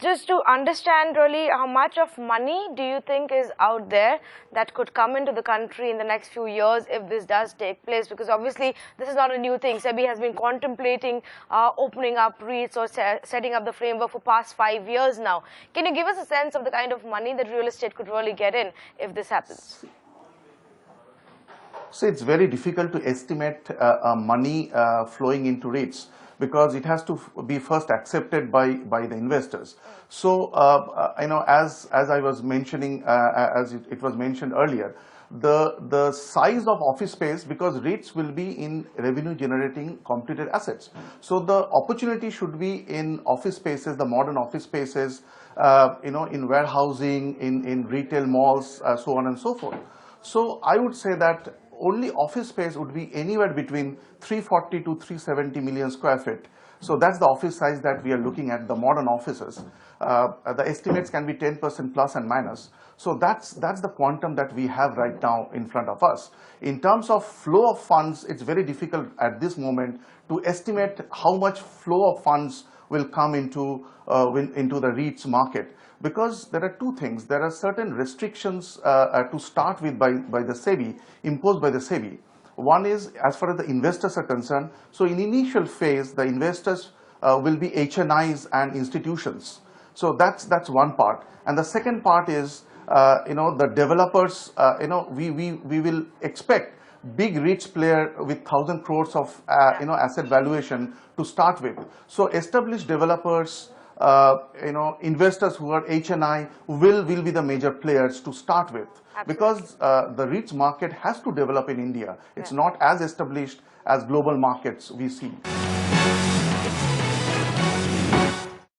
just to understand really, how much of money do you think is out there that could come into the country in the next few years if this does take place? Because obviously this is not a new thing. SEBI has been contemplating opening up REITs or setting up the framework for past 5 years now. Can you give us a sense of the kind of money that real estate could really get in if this happens? So it's very difficult to estimate money flowing into REITs, because it has to be first accepted by the investors. So as I was mentioning, as it was mentioned earlier, the size of office space, because REITs will be in revenue generating completed assets. So the opportunity should be in office spaces, the modern office spaces, in warehousing, in retail malls, so on and so forth. So I would say that only office space would be anywhere between 340 to 370 million square feet. So that's the office size that we are looking at, the modern offices. The estimates can be 10% plus and minus. So that's the quantum that we have right now in front of us. In terms of flow of funds, it's very difficult at this moment to estimate how much flow of funds will come into the REITs market. Because there are two things. There are certain restrictions to start with by the SEBI, imposed by the SEBI. One is as far as the investors are concerned. So in initial phase, the investors will be HNIs and institutions. So that's one part. And the second part is, the developers, we will expect big REITs player with 1,000 crores of asset valuation to start with. So established developers, investors who are HNI will be the major players to start with. Absolutely. Because the REITs market has to develop in India. It's not as established as global markets we see.